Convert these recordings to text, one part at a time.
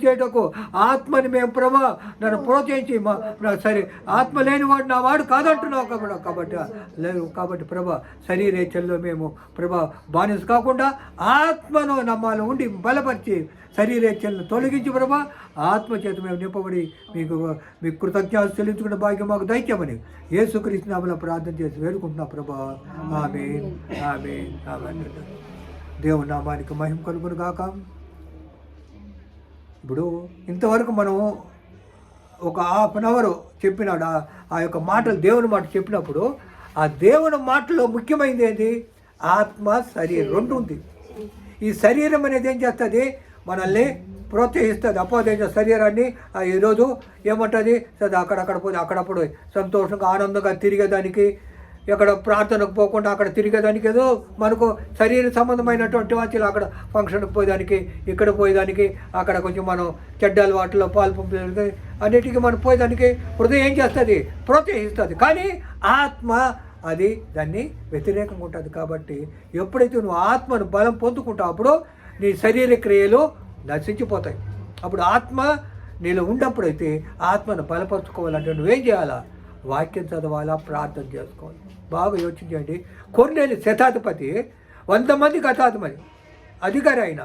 చేయటకు ఆత్మని మేము ప్రభా నన్ను ప్రోత్సహించి సరే ఆత్మ లేనివాడు నా వాడు కాదంటున్నావు కాబట్టి లేదు కాబట్టి ప్రభా శరీరేచ్ఛల్లో మేము ప్రభా బానిస కాకుండా ఆత్మను నమ్మాలి ఉండి బలపరిచి శరీరేచ్ఛలను తొలగించి ప్రభా ఆత్మ చేత మేము నింపబడి మీకు కృతజ్ఞతలు చెల్లించుకున్న భాగ్యం మాకు దైత్యమని యేసుక్రీస్తు నామములో ప్రార్థన చేసి వేడుకుంటున్నా ప్రభా. ఆమేన్ ఆమేన్ ఆమేన్. దేవుని నామానికి మహిమ కలుగును గాక. ఇప్పుడు ఇంతవరకు మనం ఒక హాఫ్ అన్ అవర్ చెప్పినాడు ఆ యొక్క మాటలు దేవుని మాట చెప్పినప్పుడు ఆ దేవుని మాటలో ముఖ్యమైనది ఏంటి? ఆత్మ శరీరం రెండు ఉంది. ఈ శరీరం అనేది ఏం చేస్తుంది? మనల్ని ప్రోత్సహిస్తుంది. అపోదేశ శరీరాన్ని ఈరోజు ఏమంటుంది? సరే అక్కడక్కడ పోయి అక్కడప్పుడు సంతోషంగా ఆనందంగా తిరిగేదానికి, ఎక్కడ ప్రార్థనకు పోకుండా అక్కడ తిరిగేదానికి, ఏదో మనకు శరీర సంబంధమైనటువంటి వాటిలో అక్కడ ఫంక్షన్కి పోయేదానికి, ఇక్కడ పోయేదానికి, అక్కడ కొంచెం మనం చెడ్డల వాటిలో పాల్పొంపేదానికి, అన్నిటికీ మనం పోయేదానికి హృదయం ఏం చేస్తుంది? ప్రోత్సహిస్తుంది. కానీ ఆత్మ అది దాన్ని వ్యతిరేకంగా ఉంటుంది. కాబట్టి ఎప్పుడైతే నువ్వు ఆత్మను బలం పొందుకుంటావు అప్పుడు నీ శరీర క్రియలు నశించిపోతాయి. అప్పుడు ఆత్మ నీలో ఉన్నప్పుడైతే ఆత్మను బలపరుచుకోవాలంటే నువ్వేం చేయాలా? వాక్యం చదవాలా, ప్రార్థన చేసుకోవాలి. బాగా యోచించండి. కొన్నేళ్ళు శతాధిపతి 100 మందికి అధికారి అయిన,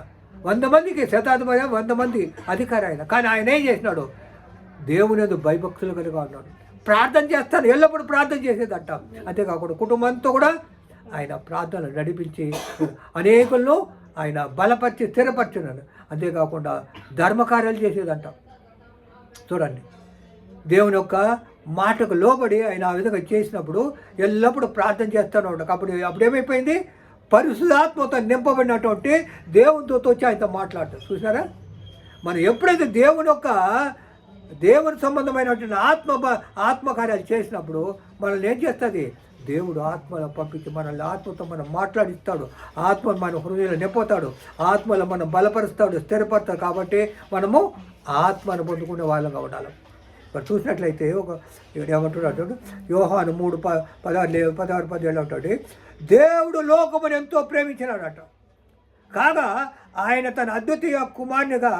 100 మందికి శతాధిపతి, 100 మంది అధికారి అయిన. కానీ ఆయన ఏం చేసినాడు? దేవుని యందు భయభక్తులు కలిగి ఉన్నాడు. ప్రార్థన చేస్తాను, ఎల్లప్పుడూ ప్రార్థన చేసేదంట. అంతేకాకుండా కుటుంబంతో కూడా ఆయన ప్రార్థనలు నడిపించి అనేకులను ఆయన బలపరిచి స్థిరపరిచినాడు. అంతేకాకుండా ధర్మకార్యాలు చేసేదంట. చూడండి, దేవుని యొక్క మాటకు లోబడి ఆయన ఆ విధంగా చేసినప్పుడు ఎల్లప్పుడూ ప్రార్థన చేస్తూనే ఉంటాడు. అప్పుడు ఏమైపోయింది? పరిశుద్ధాత్మతో నింపబడినటువంటి దేవునితో వచ్చి ఆయనతో మాట్లాడతాడు. చూసారా? మనం ఎప్పుడైతే దేవుని సంబంధమైనటువంటి ఆత్మకార్యాలు చేసినప్పుడు మనల్ని ఏం చేస్తుంది? దేవుడు ఆత్మలో పంపించి మనల్ని ఆత్మతో మనం మాట్లాడిస్తాడు. ఆత్మను మన హృదయంలో నింపుతాడు. ఆత్మలో మనం బలపరుస్తాడు, స్థిరపడతాడు. కాబట్టి మనము ఆత్మను పొందుకునే వాళ్ళగా ఉండాలి. ఇక్కడ చూసినట్లయితే ఏమంటున్నాడు? యోహాను 3:16-17 ఉంటాడు. దేవుడు లోకమును ఎంతో ప్రేమించినాడట, కాగా ఆయన తన అద్వితీయ కుమారునిగా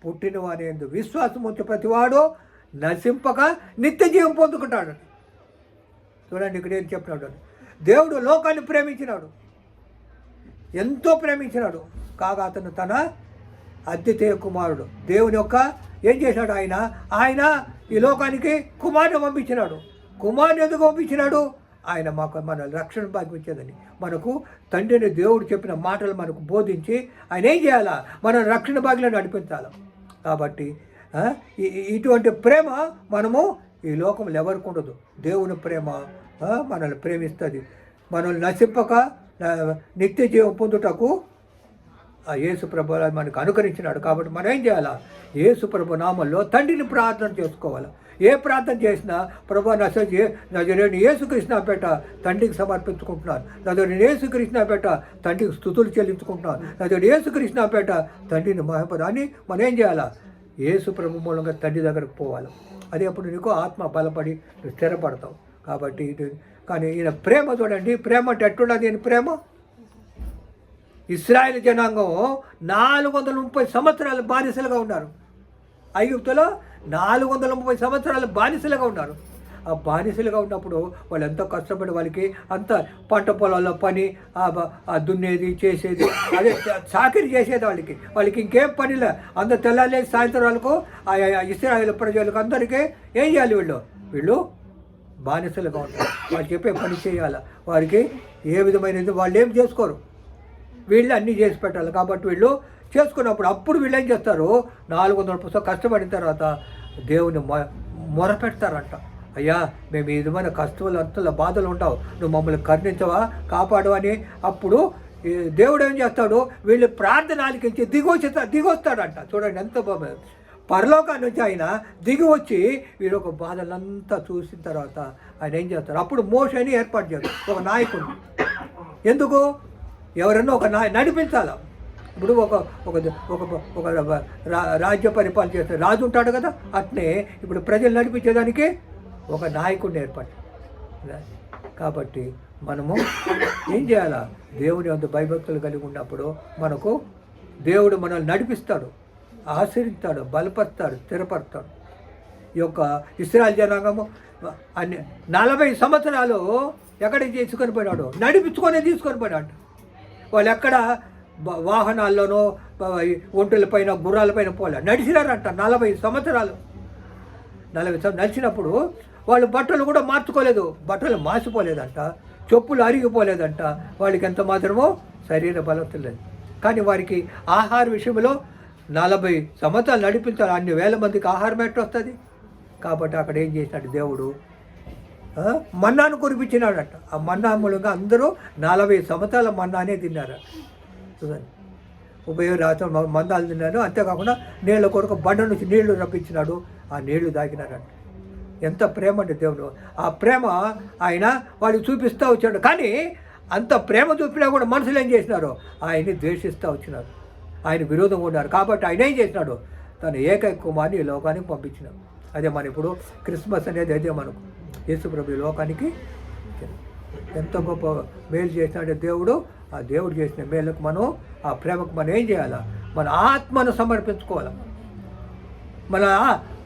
పుట్టిన వాని యందు విశ్వాసం ఉంచి ప్రతివాడు నశింపక నిత్య జీవం పొందుకుంటాడు. చూడండి, ఇక్కడ ఏం చెప్తున్నాడు? దేవుడు లోకాన్ని ప్రేమించినాడు, ఎంతో ప్రేమించినాడు, కాగా అతను తన అద్వితీయ కుమారుడు దేవుని యొక్క ఏం చేశాడు? ఆయన ఈ లోకానికి కుమారుని పంపించినాడు. కుమారుని ఎందుకు పంపించినాడు? ఆయన మన రక్షణ భాగ్యించేదని, మనకు తండ్రిని దేవుడు చెప్పిన మాటలు మనకు బోధించి ఆయన ఏం చేయాలా? మన రక్షణ భాగ్యంలో నడిపించాలి. కాబట్టి ఇటువంటి ప్రేమ మనము ఈ లోకంలో ఎవరికి ఉండదు. దేవుని ప్రేమ మనల్ని ప్రేమిస్తుంది. మనల్ని నశింపక నిత్య జీవం పొందుటకు ఆ యేసు ప్రభు మనకు అనుకరించినాడు. కాబట్టి మనం ఏం చేయాలా? యేసు ప్రభు నామంలో తండ్రిని ప్రార్థన చేసుకోవాలి. ఏ ప్రార్థన చేసినా ప్రభు నజరేయుని యేసుక్రీస్తుపేట తండ్రికి సమర్పించుకుంటున్నాను, నజరేయుని యేసుక్రీస్తుపేట తండ్రికి స్తుతులు చెల్లించుకుంటున్నాను, నజరేయుని యేసుక్రీస్తుపేట తండ్రిని మహిమపడాలని మనం ఏం చేయాలా? యేసు ప్రభు మూలంగా తండ్రి దగ్గరకు పోవాలి. అదే అప్పుడు నీకు ఆత్మ బలపడి నువ్వు స్థిరపడతావు. కాబట్టి కానీ ఈయన ప్రేమ చూడండి, ప్రేమ అంటే ఎట్టున్నది? ఈయన ప్రేమ ఇశ్రాయేలు జనాంగం 430 సంవత్సరాలు బానిసలుగా ఉన్నారు. ఐగుప్తులో 430 సంవత్సరాలు బానిసలుగా ఉన్నారు. ఆ బానిసలుగా ఉన్నప్పుడు వాళ్ళు ఎంతో కష్టపడి వాళ్ళకి అంత పంట పొలాల్లో పని, దున్నేది, చేసేది, అదే చాకరీ చేసేది. వాళ్ళకి ఇంకేం పనిలే. అందరు తెల్లాలి సాయంత్రం వాళ్ళకు ఇశ్రాయేలు ప్రజలకు అందరికీ ఏం చేయాలి? వీళ్ళు బానిసలుగా ఉంటారు. వాళ్ళు చెప్పే పని చేయాలి. వారికి ఏ విధమైనది వాళ్ళు ఏం చేసుకోరు, వీళ్ళు అన్నీ చేసి పెట్టాలి. కాబట్టి వీళ్ళు చేసుకున్నప్పుడు అప్పుడు వీళ్ళు ఏం చేస్తారు? 400 కష్టపడిన తర్వాత దేవుని మొరపెడతారంట. అయ్యా, మేము ఈ విధమైన కష్టాలు అంతలో బాధలు ఉంటావు, నువ్వు మమ్మల్ని కరుణించవా, కాపాడు అని. అప్పుడు దేవుడు ఏం చేస్తాడు? వీళ్ళు ప్రార్థన ఆలకించి దిగొస్తాడంట. చూడండి ఎంత పరలోకాన్ని నుంచి ఆయన దిగి వచ్చి వీళ్ళు ఒక బాధలంతా చూసిన తర్వాత ఆయన ఏం చేస్తారు? అప్పుడు మోషేని ఏర్పాటు చేస్తారు, ఒక నాయకుడు. ఎందుకు? ఎవరన్నా ఒక నడిపించాలి. ఇప్పుడు ఒక రాజ్య పరిపాలన చేస్తే రాజు ఉంటాడు కదా, అట్నే ఇప్పుడు ప్రజలు నడిపించేదానికి ఒక నాయకుడిని ఏర్పాటు. కాబట్టి మనము ఏం చేయాలా? దేవుని అంత భయభక్తులు కలిగి ఉన్నప్పుడు మనకు దేవుడు మనల్ని నడిపిస్తాడు. ఆశ్రయిస్తాడు, బలపరుస్తాడు, స్థిరపరుస్తాడు. ఈ యొక్క ఇశ్రాయేలు జనాంగము అన్ని 40 సంవత్సరాలు ఎక్కడికి తీసుకొని పోయినాడు? నడిపించుకొని తీసుకొని పోయినాడు. వాళ్ళు ఎక్కడ వాహనాల్లోనో ఒంటులపైన గుర్రాలపైన పోలే, నడిచినారంట 40 సంవత్సరాలు. 40 సంవత్సరాలు నడిచినప్పుడు వాళ్ళు బట్టలు కూడా మార్చుకోలేదు, బట్టలు మాసిపోలేదంట, చెప్పులు అరిగిపోలేదంట. వాళ్ళకి ఎంత మాత్రమో శరీర బలత లేదు. కానీ వారికి ఆహార విషయంలో 40 సంవత్సరాలు నడిపించాలి, అన్ని వేల మందికి ఆహారం ఎట్లా వస్తుంది? కాబట్టి అక్కడ ఏం చేసినాడు దేవుడు? మన్నాను కురిపించినాడట. ఆ మన్నా మూలంగా అందరూ 40 సంవత్సరాల మన్నానే తిన్నారు. ఉభయ రాత్రి మందాలు తిన్నారు. అంతేకాకుండా నీళ్ళ కొరకు బండ నుంచి నీళ్లు రప్పించినాడు, ఆ నీళ్లు తాగినారంట. ఎంత ప్రేమ అంటే దేవుడు! ఆ ప్రేమ ఆయన వాడికి చూపిస్తూ వచ్చాడు. కానీ అంత ప్రేమ చూపినా కూడా మనుషులు ఏం చేసినారు? ఆయన్ని ద్వేషిస్తూ వచ్చినారు, ఆయన విరోధంగా ఉన్నారు. కాబట్టి ఆయన ఏం చేసినాడు? తన ఏకైక కుమారుని ఈ లోకానికి పంపించినాడు. అదే మన ఇప్పుడు క్రిస్మస్ అనేది అదే మనకు. యేసుప్రభు ఈ లోకానికి ఎంత గొప్ప మేలు చేసినాడే దేవుడు. ఆ దేవుడు చేసిన మేలుకు మనం, ఆ ప్రేమకు మనం ఏం చేయాలా? మన ఆత్మను సమర్పించుకోవాలి.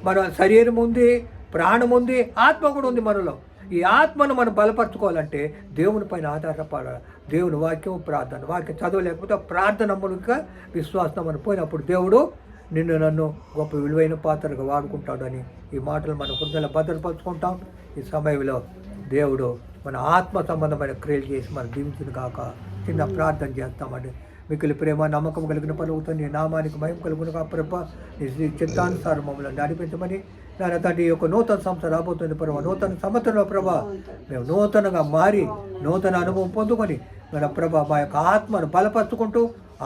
మన శరీరం ఉంది, ప్రాణం ఉంది, ఆత్మ కూడా ఉంది మనలో. ఈ ఆత్మను మనం బలపరచుకోవాలంటే దేవుని పైన ఆధారపడాలి. దేవుని వాక్యం, ప్రార్థన. వాక్యం చదవలేకపోతే ప్రార్థన మూలంగా విశ్వాసం మనం పోయినప్పుడు దేవుడు నిన్ను నన్ను గొప్ప విలువైన పాత్రగా వాడుకుంటాడని ఈ మాటలు మన హృదయాలు భద్రపరుచుకుంటాం. ఈ సమయంలో దేవుడు మన ఆత్మ సంబంధమైన క్రియలు చేసి మనం దీవించిన కాక చిన్న ప్రార్థన చేస్తామండి. మిక్కిలి ప్రేమ నమ్మకం కలిగిన పలుకుతాను, నీ నామానికి మహిమ కలుగును ప్రభ. నీ చిత్తానుసారం మమ్మల్ని నడిపించమని నాన్న తండ్రి. యొక్క నూతన సంవత్సరం రాబోతుంది ప్రభా. నూతన సంవత్సరంలో ప్రభా మేము నూతనంగా మారి నూతన అనుభవం పొందుకొని మన ప్రభా మా యొక్క ఆత్మను బలపరుచుకుంటూ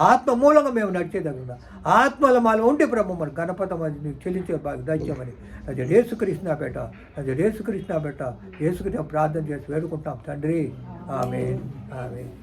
ఆత్మ మూలంగా మేము నడిచేదగిన ఆత్మల మాలో ఉంటే ప్రభు మన గణపతం అది నీకు చెల్లించే బాగా దయచేయమని అది యేసుక్రీస్తు బేట, అది యేసుక్రీస్తు బేట, యేసుక్రీస్తు ప్రార్థన చేసి వేడుకుంటాం తండ్రి. ఆమేన్, ఆమేన్.